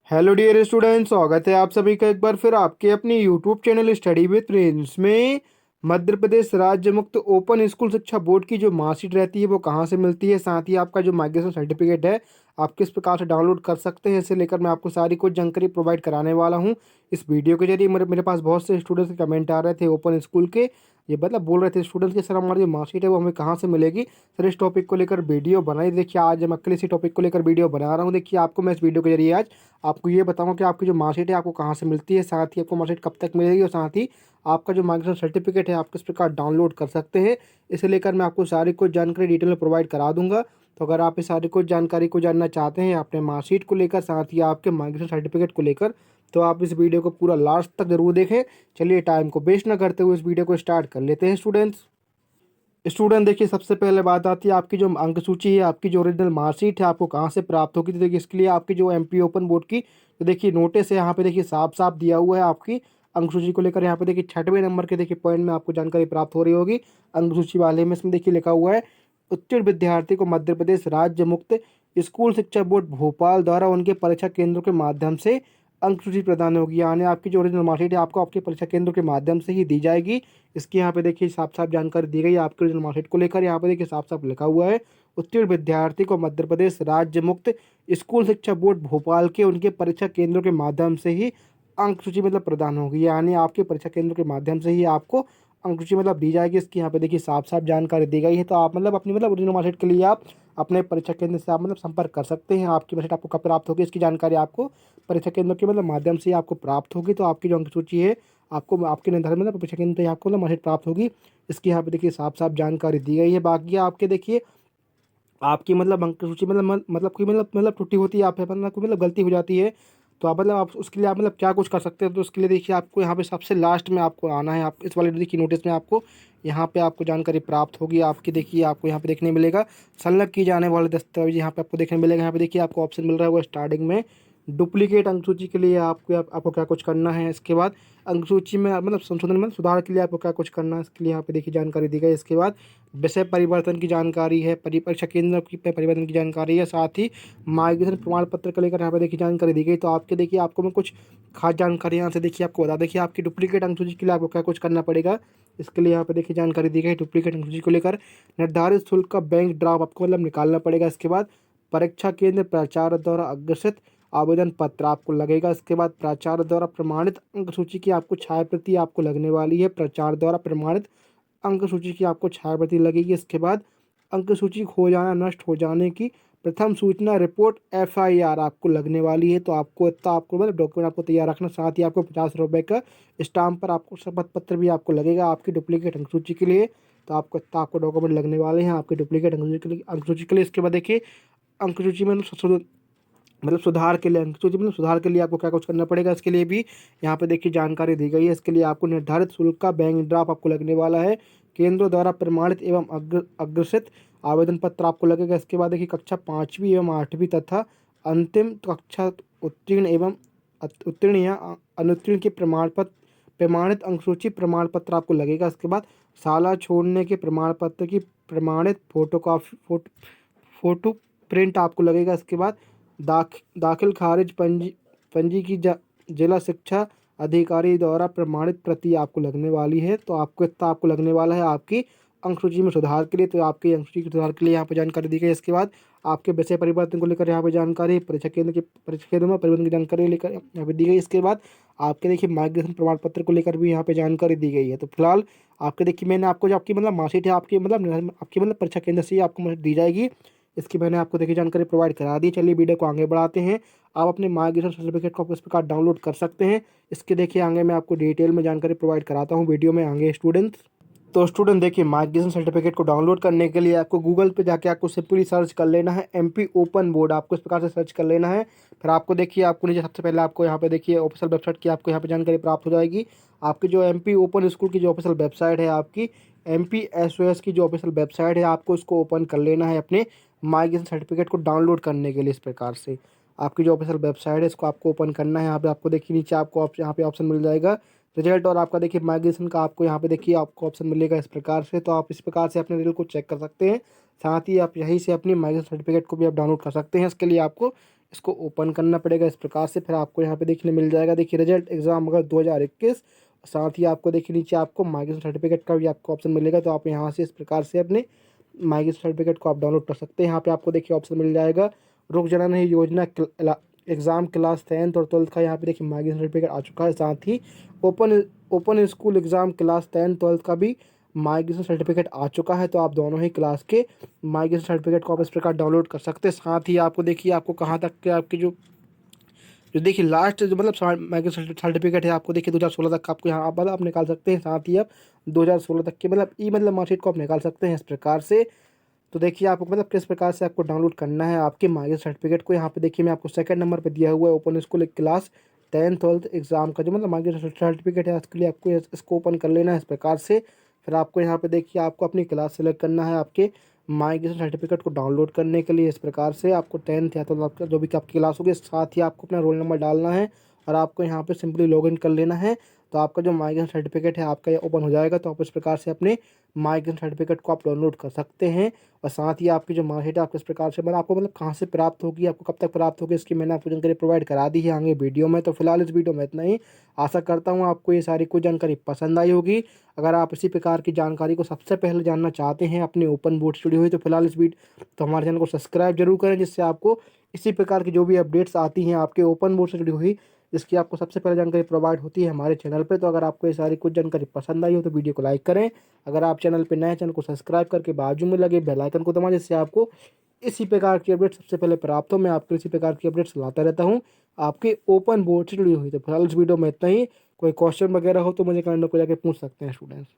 Hello dear students, स्वागत है आप सभी का एक बार फिर आपके अपने YouTube channel study with Prince में। मध्य प्रदेश राज्य मुक्त ओपन स्कूल शिक्षा बोर्ड की जो मार्कशीट रहती है वो कहाँ से मिलती है, साथ ही आपका जो माइग्रेशन सर्टिफिकेट है आप किस प्रकार से डाउनलोड कर सकते हैं, इसे लेकर मैं आपको सारी कुछ जानकारी प्रोवाइड कराने वाला हूँ इस वीडियो के जरिए। मेरे पास बहुत से स्टूडेंट्स के कमेंट आ रहे थे ओपन स्कूल के, ये मतलब बोल रहे थे स्टूडेंट्स के सर हमारी जो मार्कशीट है वो हमें कहाँ से मिलेगी। सर इस टॉपिक को लेकर वीडियो बनाई, देखिए आज मैं अकेले इसी टॉपिक को लेकर वीडियो बना रहा हूँ। देखिए आपको मैं इस वीडियो के जरिए आज आपको ये बताऊंगा कि आपकी जो मार्कशीट है आपको कहाँ से मिलती है, साथ ही आपको मार्कशीट कब तक मिलेगी और साथ ही आपका जो मार्कशीट सर्टिफिकेट है आप किस प्रकार डाउनलोड कर सकते हैं। इसे लेकर मैं आपको सारी कुछ जानकारी डिटेल में प्रोवाइड करा दूंगा। तो अगर आप इस सारी कुछ जानकारी को जानना चाहते हैं अपने मार्कशीट को लेकर, साथ ही आपके मार्कशीट सर्टिफिकेट को लेकर, तो आप इस वीडियो को पूरा लास्ट तक जरूर देखें। चलिए टाइम को वेस्ट ना करते हुए इस वीडियो को स्टार्ट कर लेते हैं स्टूडेंट्स। देखिए सबसे पहले बात आती है आपकी जो अंक सूची है, आपकी जो ओरिजिनल मार्कशीट है आपको कहाँ से प्राप्त होगी। तो देखिए इसके लिए आपकी जो एमपी ओपन बोर्ड की तो देखिए नोटिस है, यहाँ पे देखिए साफ साफ दिया हुआ है आपकी अंक सूची को लेकर। यहाँ पे देखिए 6वें नंबर के देखिए पॉइंट में आपको जानकारी प्राप्त हो रही होगी अंक सूची वाले में। इसमें देखिए लिखा हुआ है उत्तीर्ण विद्यार्थी को मध्य प्रदेश राज्य मुक्त स्कूल शिक्षा बोर्ड भोपाल द्वारा उनके परीक्षा केंद्रों के माध्यम से अंक सूची प्रदान होगी, यानी आपकी जो ओरिजिनल मार्कशीट है आपको आपके परीक्षा केंद्र के माध्यम से ही दी जाएगी। इसकी यहाँ पे देखिए साफ साफ जानकारी दी गई है आपके ओरिजिनल मार्कशीट को लेकर। यहाँ पे देखिए साफ साफ लिखा हुआ है उत्तीर्ण विद्यार्थी को मध्य प्रदेश राज्य मुक्त स्कूल शिक्षा बोर्ड भोपाल के उनके परीक्षा केंद्रों के माध्यम से ही अंक सूची मतलब प्रदान होगी, यानी आपके परीक्षा केंद्र के माध्यम से ही आपको अंक सूची मतलब दी जाएगी। इसकी यहाँ पे देखिए साफ साफ जानकारी दी गई है। तो आप मतलब अपनी मतलब ओरिजिनल मार्कशीट के लिए आप अपने परीक्षा केंद्र से आप मतलब संपर्क कर सकते हैं। आपकी मार्कशीट आपको कब प्राप्त होगी इसकी जानकारी आपको परीक्षा केंद्र के मतलब माध्यम से आपको प्राप्त होगी। तो आपकी जो अंक सूची है आपको आपके निर्धारित मतलब परीक्षा केंद्र से आपको मतलब मार्कशीट प्राप्त होगी। इसकी यहाँ पे देखिए साफ साफ जानकारी दी गई है। बाकी आपके देखिए आपकी मतलब अंक सूची मतलब कोई मतलब त्रुटि होती है, आप मतलब कोई मतलब गलती हो जाती है, तो आप मतलब आप उसके लिए आप मतलब क्या कुछ कर सकते हैं। तो उसके लिए देखिए आपको यहाँ पे सबसे लास्ट में आपको आना है। आप इस वाले देखिए नोटिस में आपको यहाँ पे आपको जानकारी प्राप्त होगी। आपकी देखिए आपको यहाँ पे देखने मिलेगा संलग्न की जाने वाले दस्तावेज, यहाँ पे आपको देखने मिलेगा। यहाँ पे देखिए आपको ऑप्शन मिल रहा है वो स्टार्टिंग में डुप्लीकेट अंक सूची के लिए आपको क्या कुछ करना है। इसके बाद अंक सूची में मतलब संशोधन में सुधार के लिए आपको क्या कुछ करना है, इसके लिए यहाँ पे देखिए जानकारी दी गई। इसके बाद विषय परिवर्तन की जानकारी है, परीक्षा केंद्र की परिवर्तन की जानकारी है, साथ ही मार्गदर्शन प्रमाण पत्र को लेकर यहाँ पे देखिए जानकारी दी गई। तो आपके देखिए आपको मैं कुछ खास जानकारी यहाँ से देखिए आपको बता, देखिए आपकी डुप्लीकेट अंक सूची के लिए आपको क्या कुछ करना पड़ेगा। इसके लिए यहाँ पे देखिए जानकारी दी गई डुप्लीकेट अंक सूची को लेकर निर्धारित शुल्क का बैंक ड्राफ्ट आपको मतलब निकालना पड़ेगा। इसके बाद परीक्षा केंद्र प्राचार्य द्वारा अग्रसित आवेदन पत्र आपको लगेगा। इसके बाद प्राचार्य द्वारा प्रमाणित अंक सूची की आपको छाया प्रति आपको लगने वाली है, प्राचार्य द्वारा प्रमाणित अंक सूची की आपको छायाप्रति लगेगी। इसके बाद अंक सूची खो जाना नष्ट हो जाने की प्रथम सूचना रिपोर्ट एफआईआर आपको लगने वाली है। तो आपको इतना आपको मतलब डॉक्यूमेंट आपको तैयार रखना, साथ ही आपको 50 रुपये का स्टाम्प पर आपको शपथ पत्र भी आपको लगेगा आपकी डुप्लीकेट अंक सूची के लिए। तो आपको इतना आपको डॉक्यूमेंट लगने वाले हैं आपकी डुप्लीकेट अंक सूची के लिए। इसके बाद देखिए अंक सूची में मतलब सुधार के लिए अंक सूची मतलब सुधार के लिए आपको क्या कुछ करना पड़ेगा, इसके लिए भी यहाँ पे देखिए जानकारी दी गई है। इसके लिए आपको निर्धारित शुल्क का बैंक ड्राफ्ट आपको लगने वाला है, केंद्रों द्वारा प्रमाणित एवं अग्रसित आवेदन पत्र आपको लगेगा। इसके बाद देखिए कक्षा 5वीं एवं 8वीं तथा अंतिम कक्षा उत्तीर्ण एवं उत्तीर्ण या अनुत्तीर्ण के प्रमाण पत्र प्रमाणित अंक सूची प्रमाण पत्र आपको लगेगा। इसके बाद शाला छोड़ने के प्रमाण पत्र की प्रमाणित फोटो प्रिंट आपको लगेगा। इसके बाद दाखिल खारिज पंजी की जिला शिक्षा अधिकारी द्वारा प्रमाणित प्रति आपको लगने वाली है। तो आपको इतना आपको लगने वाला है आपकी अंक सूची में सुधार के लिए। तो आपकी अंक सूची के सुधार के लिए यहाँ पे जानकारी दी गई। इसके बाद आपके विषय परिवर्तन को लेकर यहाँ पे जानकारी, परीक्षा केंद्र में परिवर्तन की जानकारी लेकर यहाँ पे दी गई। इसके बाद आपके देखिए मार्गदर्शन प्रमाण पत्र को लेकर भी यहाँ पे जानकारी दी गई है। तो फिलहाल आपके देखिए मैंने आपको जो आपकी मतलब मार्कशीट है आपकी मतलब परीक्षा केंद्र से ही आपको मार्कशीट दी जाएगी। इसकी मैंने आपको देखिए जानकारी प्रोवाइड करा दी। चलिए वीडियो को आगे बढ़ाते हैं। आप अपने मार्गदर्शन सर्टिफिकेट को इस प्रकार डाउनलोड कर सकते हैं। इसके देखिए आगे मैं आपको डिटेल में जानकारी प्रोवाइड कराता हूँ वीडियो में आगे स्टूडेंट्स। तो स्टूडेंट देखिए मार्गदर्शन सर्टिफिकेट को डाउनलोड करने के लिए आपको गूगल पे जाके आपको सिंपली सर्च कर लेना है एमपी ओपन बोर्ड, आपको इस प्रकार से सर्च कर लेना है। फिर आपको देखिए आपको नीचे सबसे पहले आपको यहाँ पे देखिए ऑफिशियल वेबसाइट की आपको यहाँ पे जानकारी प्राप्त हो जाएगी। आपकी जो एमपी ओपन स्कूल की जो ऑफिशियल वेबसाइट है, आपकी एमपी एसओएस की जो ऑफिशियल वेबसाइट है, आपको इसको ओपन कर लेना है अपने माइग्रेशन सर्टिफिकेट को डाउनलोड करने के लिए। इस प्रकार से आपकी जो ऑफिशियल वेबसाइट है इसको आपको ओपन करना है। यहाँ पे आपको देखिए नीचे आपको यहाँ पे ऑप्शन मिल जाएगा रिजल्ट, और आपका देखिए माइग्रेशन का आपको यहाँ पे देखिए आपको ऑप्शन मिलेगा इस प्रकार से। तो आप इस प्रकार से अपने रिजल्ट को चेक कर सकते हैं, साथ ही आप यहीं से अपनी माइग्रेशन सर्टिफिकेट को भी आप डाउनलोड कर सकते हैं। इसके लिए आपको इसको ओपन करना पड़ेगा इस प्रकार से। फिर आपको यहाँ पे देखने मिल जाएगा, देखिए रिजल्ट एग्जाम अगर 2021। साथ ही आपको देखिए नीचे आपको माइग्रेशन सर्टिफिकेट का भी आपको ऑप्शन मिलेगा, तो आप यहाँ से इस प्रकार से अपने माइग्रेशन सर्टिफिकेट को आप डाउनलोड कर सकते हैं। यहाँ पे आपको देखिए ऑप्शन मिल जाएगा रुक जनन योजना एग्ज़ाम क्लास 10th और 12th का। यहाँ पे देखिए माइग्रेशन सर्टिफिकेट आ चुका है। साथ ही open school exam class 10th 12th का भी माइग्रेशन सर्टिफिकेट आ चुका है। तो आप दोनों ही क्लास के माइग्रेशन सर्टिफिकेट को आप इस प्रकार डाउनलोड कर सकते हैं। साथ ही आपको देखिए आपको कहाँ तक के आपकी जो देखिए लास्ट जो मतलब माइग्रेशन सर्टिफिकेट है, आपको देखिए 2016 तक आपको यहाँ मतलब आप निकाल सकते हैं। साथ ही आप 2016 तक के मतलब मतलब मार्कशीट को आप निकाल सकते हैं इस प्रकार से। तो देखिए आपको मतलब किस प्रकार से आपको डाउनलोड करना है आपके माइग्रेशन सर्टिफिकेट को। यहाँ पे देखिए मैं आपको सेकंड नंबर पे दिया हुआ है open school class 10th 12th exam का जो मतलब माइग्रेशन सर्टिफिकेट है, इसके लिए आपको इसको ओपन कर लेना है इस प्रकार से। फिर आपको यहाँ पे देखिए आपको अपनी क्लास सेलेक्ट करना है आपके माइग्रेशन सर्टिफिकेट को डाउनलोड करने के लिए। इस प्रकार से आपको 10th या तो आपका जो भी आपकी क्लास होगी, साथ ही आपको अपना रोल नंबर डालना है और आपको यहाँ पे सिंपली लॉगिन कर लेना है। तो आपका जो माइग्रेशन सर्टिफिकेट है आपका ये ओपन हो जाएगा। तो आप इस प्रकार से अपने माइग्रेशन सर्टिफिकेट को आप डाउनलोड कर सकते हैं। और साथ ही आपकी जो मार्कशीट है आपको इस प्रकार से मतलब आपको मतलब कहाँ से प्राप्त होगी, आपको कब तक प्राप्त होगी, इसकी मैंने आपको जानकारी प्रोवाइड करा दी है आगे वीडियो में। तो फिलहाल इस वीडियो में इतना ही। आशा करता हूँ आपको ये सारी कुछ जानकारी पसंद आई होगी। अगर आप इसी प्रकार की जानकारी को सबसे पहले जानना चाहते हैं अपने ओपन बोर्ड से जुड़ी हुई, तो फिलहाल इस वीडियो तो हमारे चैनल को सब्सक्राइब जरूर करें, जिससे आपको इसी प्रकार की जो भी अपडेट्स आती हैं आपके ओपन बोर्ड से जुड़ी हुई, जिसकी आपको सबसे पहले जानकारी प्रोवाइड होती है हमारे चैनल पे। तो अगर आपको ये सारी कुछ जानकारी पसंद आई हो तो वीडियो को लाइक करें। अगर आप चैनल पे नए हैं, चैनल को सब्सक्राइब करके बाजू में लगे बेल आइकन को दबाएं, जिससे आपको इसी प्रकार की अपडेट सबसे पहले प्राप्त हो। मैं आपको इसी प्रकार की अपडेट्स लाता रहता हूँ आपके ओपन बोर्ड से जुड़ी हुई। तो फिलहाल इस वीडियो में इतना ही। कोई क्वेश्चन वगैरह हो तो मुझे कमेंट में जाकर पूछ सकते हैं स्टूडेंट्स।